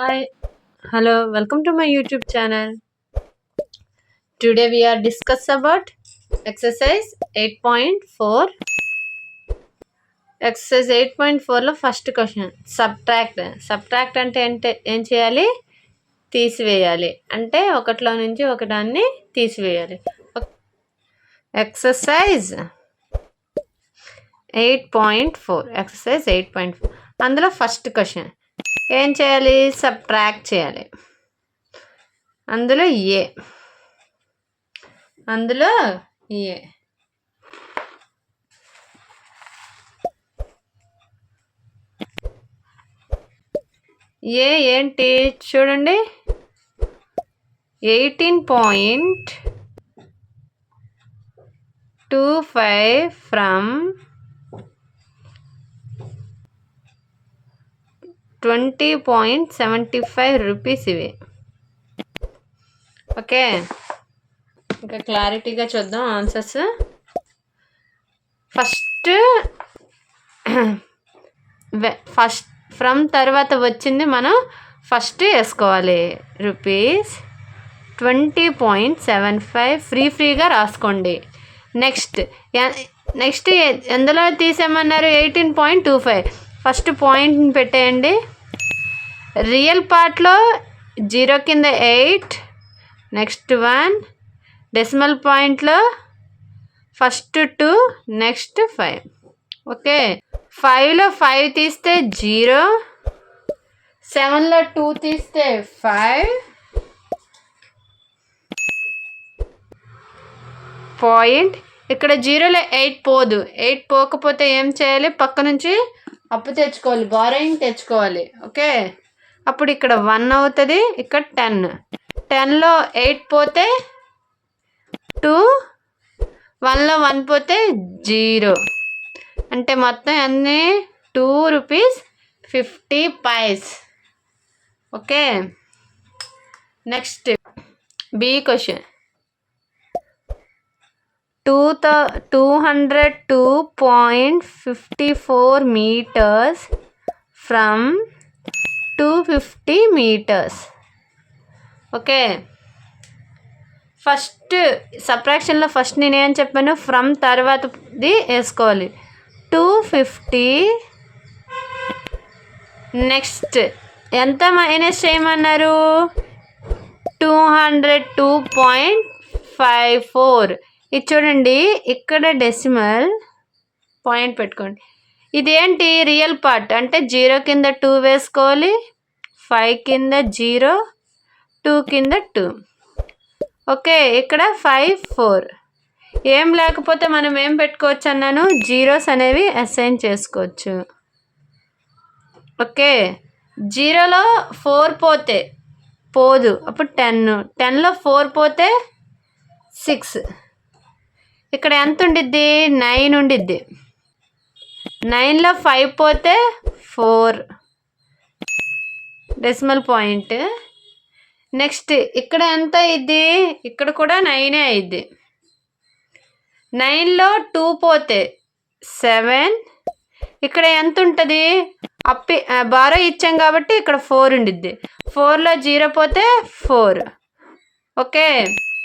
Hi, hello, welcome to my YouTube channel. Today we are discuss about exercise 8.4. Exercise 8.4 లో first question subtract అంటే ఏం చేయాలి? తీసివేయాలి. అంటే ఒకటిలో నుంచి ఒకదాన్ని తీసివేయాలి. ఎక్సర్సైజ్ 8.4 అందులో ఫస్ట్ క్వశ్చన్ ఏం చేయాలి? సబ్ట్రాక్ట్ చేయాలి. అందులో ఏ ఏంటి చూడండి, 18.25 ఫ్రమ్ 20.75 రూపీస్ ఇవి. ఓకే, ఇంకా క్లారిటీగా చూద్దాం ఆన్సర్స్. ఫస్ట్ ఫ్రమ్ తర్వాత వచ్చింది మనం ఫస్ట్ వేసుకోవాలి. రూపీస్ 20.75 ఫ్రీగా రాసుకోండి. నెక్స్ట్ ఎందులో తీసేయమన్నారు? 18.25. ఫస్ట్ పాయింట్ని పెట్టేయండి. రియల్ పార్ట్లో 0 కింద 8, నెక్స్ట్ 1, డెసిమల్ పాయింట్లో ఫస్ట్ 2, నెక్స్ట్ 5. ఓకే, 5లో 5 తీస్తే 0, 7లో 2 తీస్తే 5 పాయింట్. ఇక్కడ 0లో 8 పోదు. 8 పోకపోతే ఏం చేయాలి? పక్క నుంచి అప్పు తెచ్చుకోవాలి, బారోయింగ్ తెచ్చుకోవాలి. ఓకే, అప్పుడు ఇక్కడ 1 అవుతుంది, ఇక్కడ 10. 10లో 8 పోతే 2, 1లో 1 పోతే 0. అంటే మొత్తం అన్నీ 2 rupees 50 paise. Okay, next B question. 202.54 meters from 250 meters. Okay, first సబ్ట్రాక్షన్లో ఫస్ట్ నేనేం చెప్పాను? ఫ్రమ్ తర్వాతది వేసుకోవాలి. 250 నెక్స్ట్ ఎంత మైనస్ చేయమన్నారు? 202.54. ఇది చూడండి, ఇక్కడ డెసిమల్ పాయింట్ పెట్టుకోండి. ఇదేంటి? రియల్ పార్ట్ అంటే 0 కింద 2 వేసుకోవాలి, 5 కింద 0, 2 కింద 2. ఓకే, ఇక్కడ 5, 4. ఏం లేకపోతే మనం ఏం పెట్టుకోవచ్చు అన్నాను? జీరోస్ అనేవి అసైన్ చేసుకోవచ్చు. ఓకే, 0లో 4 పోదు, అప్పుడు 10. 10లో 4 పోతే 6. ఇక్కడ ఎంత ఉండిద్ది? 9 ఉండిద్ది. 9లో 5 పోతే 4, డెసిమల్ పాయింట్. నెక్స్ట్ ఇక్కడ ఎంత అయింది? ఇక్కడ కూడా 9 అయింది. 9లో 2 పోతే 7. ఇక్కడ ఎంత ఉంటుంది? బారో ఇచ్చాం కాబట్టి ఇక్కడ 4 ఉండిద్ది. 4లో 0 పోతే 4. ఓకే,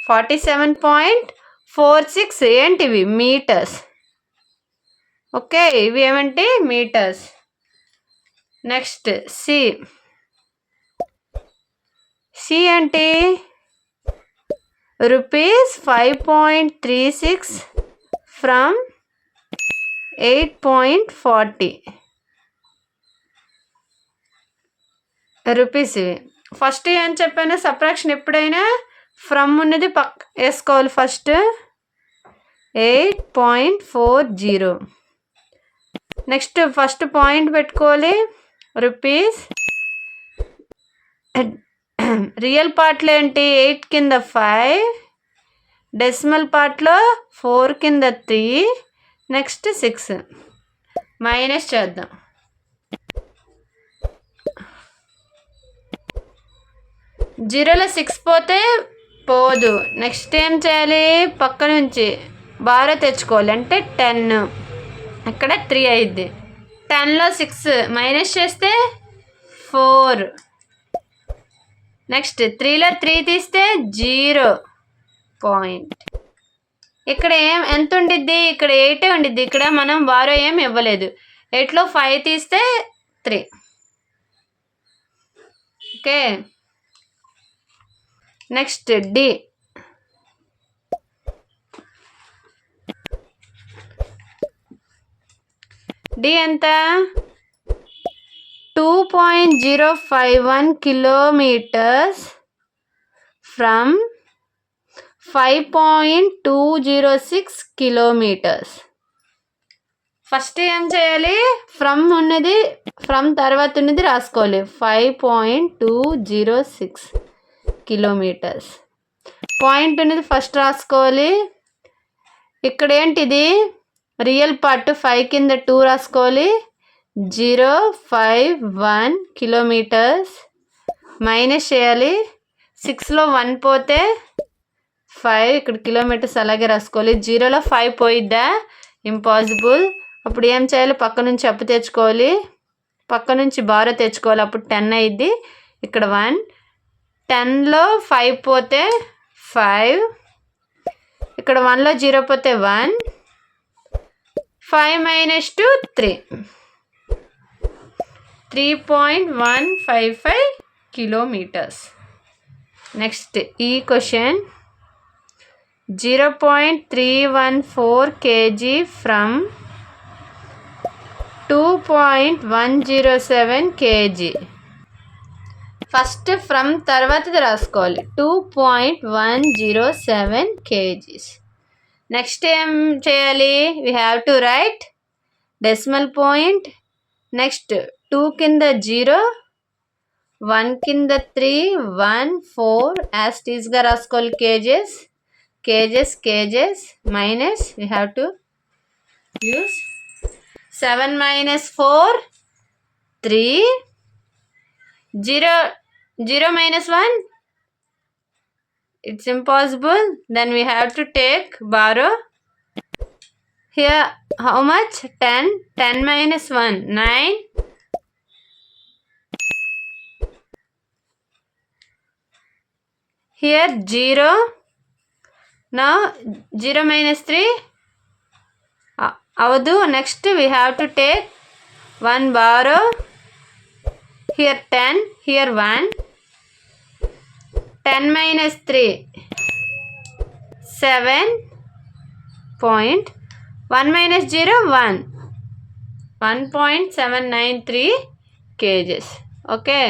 47.46 ఏంటివి? మీటర్స్. ఓకే, ఇవి ఏమంటే మీటర్స్. నెక్స్ట్ సి అంటే రూపీస్ 5.36 ఫ్రమ్ 8.40 రూపీస్ ఇవి. ఫస్ట్ ఏం చెప్పాను? సబ్ట్రాక్షన్ ఎప్పుడైనా ఫ్రమ్ ఉన్నది వేసుకోవాలి. ఫస్ట్ 8.40. నెక్స్ట్ ఫస్ట్ పాయింట్ పెట్టుకోవాలి. రూపీస్ రియల్ పార్ట్లో ఏంటి? 8 కింద 5, డెసిమల్ పార్ట్లో 4 కింద 3, నెక్స్ట్ 6. మైనస్ చేద్దాం. 0లో 6 పోతే పోదు. నెక్స్ట్ ఏం చేయాలి? పక్క నుంచి బారో తెచ్చుకోవాలి, అంటే 10. ఇక్కడ 3 అయింది. 10లో 6 మైనస్ చేస్తే 4. నెక్స్ట్ 3లో 3 తీస్తే 0 పాయింట్. ఇక్కడ ఎంత ఉండిద్ది? ఇక్కడ 8 ఉండిద్ది. ఇక్కడ మనం బారో ఏం ఇవ్వలేదు. 8లో 5 తీస్తే 3. Okay, next D. డి ఎంత? 2.051 kilometers from 5.206 kilometers. ఫస్ట్ ఏం చేయాలి? ఫ్రమ్ ఉన్నది, ఫ్రమ్ తర్వాత ఉన్నది రాసుకోవాలి. 5.206 kilometers. పాయింట్ ఉన్నది ఫస్ట్ రాసుకోవాలి. ఇక్కడ ఏంటిది? రియల్ పార్ట్ 5 కింద 2 రాసుకోవాలి. 051 kilometers మైనస్ చేయాలి. 6లో 1 పోతే 5. ఇక్కడ కిలోమీటర్స్ అలాగే రాసుకోవాలి. 0లో 5 పోయిద్దా? ఇంపాసిబుల్. అప్పుడు ఏం చేయాలి? పక్క నుంచి అప్పు తెచ్చుకోవాలి, పక్క నుంచి బారో తెచ్చుకోవాలి. అప్పుడు 10 అయ్యిద్ది. ఇక్కడ 1. 10లో 5 పోతే 5. ఇక్కడ 1లో 0 పోతే 1. 5 మైనస్ 2 3. 3.155 kilometers. నెక్స్ట్ ఈ question 0.314 kg from 2.107 kg. First from తర్వాతది రాసుకోవాలి. 2.107 kgs. నెక్స్ట్ ఏం చేయాలి? We have to right decimal point. Next 2 కింద 0, 1 కింద 3, 1 4 యాజ్ టీజ్గా రాసుకోవాలి. Kgs kgs kgs minus we have to use 7 minus 4 3. 0 minus 1, it's impossible. Then we have to take borrow. Here how much? 10. 10 minus 1 9. Here 0. Now 0 minus 3 avadu. Next we have to take 1 borrow. Here 10, here 1. 10 minus 3 7 point. 1 minus 0 1. 1.793 kgs. Okay,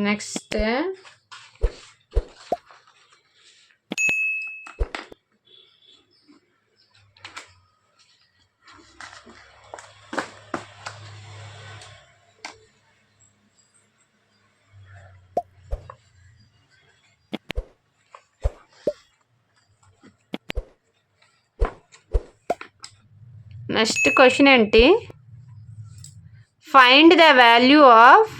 next question ఏంటి? Find the value of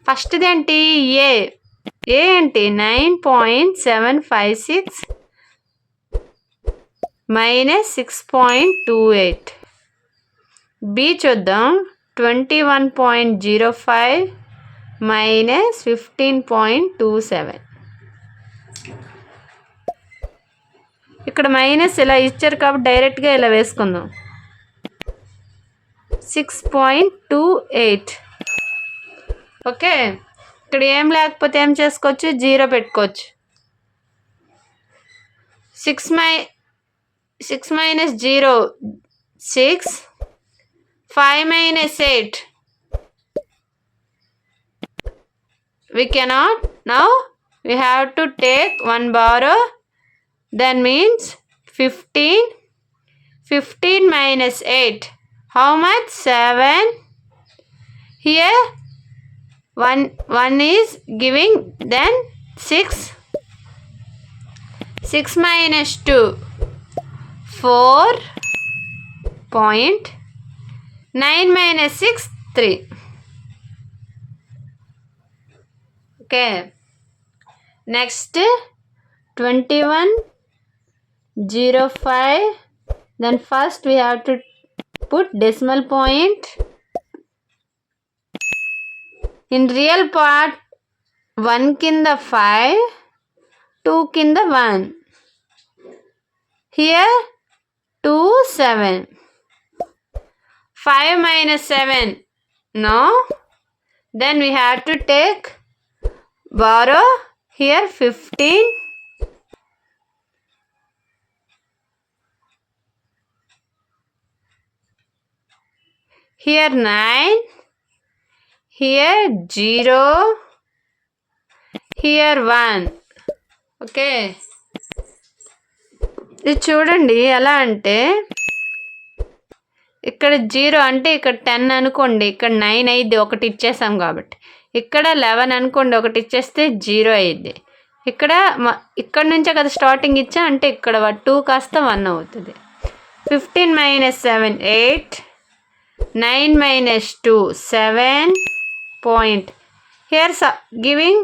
ఫస్ట్ది ఏంటి? ఏ ఏంటి? 9.756 minus 6.28. B చూద్దాం. 21.05 minus 15.27. ఇక్కడ minus ఇలా ఇచ్చారు కాబట్టి డైరెక్ట్గా ఇలా వేసుకుందాం. 6.28. ఓకే, ఇక్కడ ఏం లేకపోతే ఏం చేసుకోవచ్చు? 0 పెట్టుకోవచ్చు. 6 minus 0 6. 5 minus 8 we cannot. Now we have to take 1 borrow. That means 15. 15 minus 8 how much? 7. Here 1 is giving, then 6. 6 minus 2 4. 9 minus 6 3. Okay, next 21 0.5. Then first we have to put decimal point. In real part 1 kinda 5, 2 kinda 1. Here 2, 7. 5 minus 7. No. Then we have to take borrow. Here 15. Here 9. Here 0. Here 1. Okay, ఇది చూడండి ఎలా అంటే ఇక్కడ 0 అంటే ఇక్కడ 10 అనుకోండి, ఇక్కడ 9 అయ్యిద్ది, ఒకటి ఇచ్చేసాం కాబట్టి. ఇక్కడ 11 అనుకోండి, ఒకటి ఇచ్చేస్తే 0 అయ్యిద్ది. ఇక్కడ నుంచే కదా స్టార్టింగ్ ఇచ్చా, అంటే ఇక్కడ 2 కాస్త 1 అవుతుంది. 15 minus 7 8. 9 minus 2 7 point. Here giving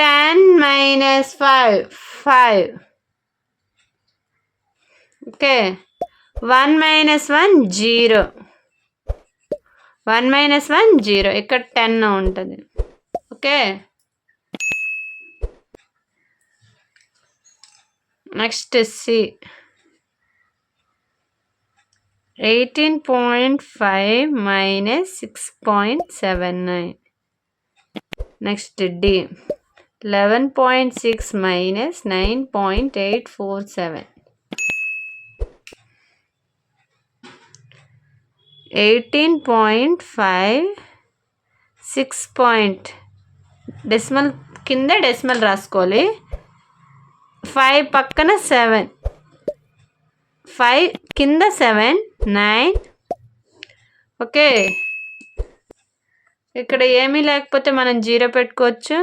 10 minus 5 5. Okay, 1 minus 1 0. 1 minus 1 0. ఇక్కడ 10 ఉంటుంది. Okay, next C 18.5 minus 6.79. Next D 11.6 minus 9.847. 18.5 6. Decimal కింద డెసిమల్ రాసుకోవాలి. 5 పక్కన 7. 5 కింద 7 9. ఓకే, ఇక్కడ ఏమీ లేకపోతే మనం 0 పెట్టుకోవచ్చు.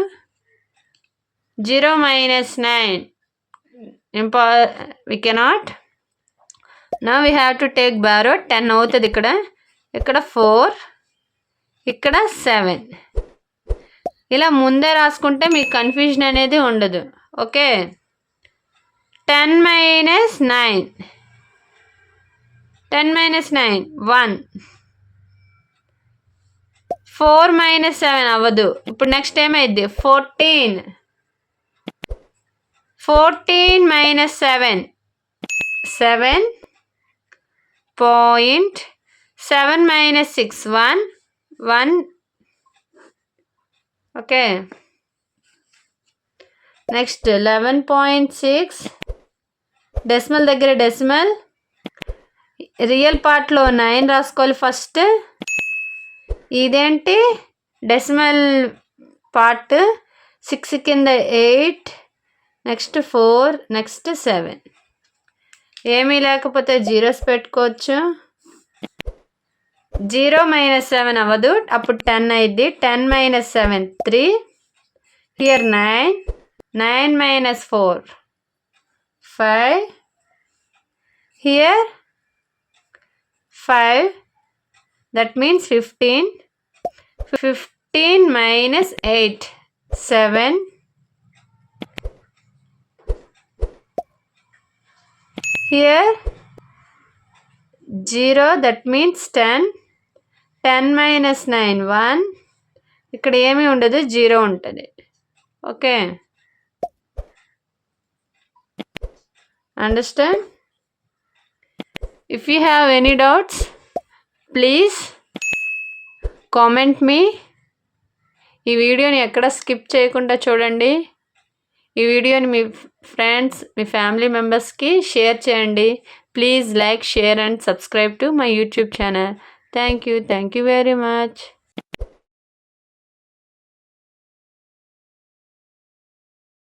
0 minus 9 we cannot. Now we have to take borrow. 10 అవుతుంది. ఇక్కడ 4, ఇక్కడ 7. ఇలా ముందే రాసుకుంటే మీకు కన్ఫ్యూజన్ అనేది ఉండదు. Okay, 10 minus 9. 10 minus 9 1. 4 minus 7 అవ్వదు. ఇప్పుడు నెక్స్ట్ ఏమైంది 14. 14 minus 7 7. 7 minus 6 1 1. Okay, next 11.6. Decimal దగ్గర డెసిమల్, రియల్ పార్ట్లో 9 రాసుకోవాలి ఫస్ట్. ఇదేంటి డెసిమల్ పార్ట్ 6 కింద 8, నెక్స్ట్ 4, నెక్స్ట్ 7. ఏమీ లేకపోతే జీరోస్ పెట్టుకోవచ్చు. 0 minus 7 అవ్వదు, అప్పుడు 10 అయ్యిద్ది. 10 minus 7 3. Here 9. 9 minus 4 5. Here 5. That means 15. 15 minus 8 7. Here 0, that means 10. 10 minus 9 1. ఇక్కడ ఏమీ ఉండదు, 0 ఉంటుంది. Okay, understand? If you have any doubts, please comment me. ఈ వీడియోని ఎక్కడ స్కిప్ చేయకుండా చూడండి. ఈ వీడియోని మీ ఫ్రెండ్స్, మీ ఫ్యామిలీ మెంబర్స్కి షేర్ చేయండి. Please like, share and subscribe to my YouTube channel. Thank you very much.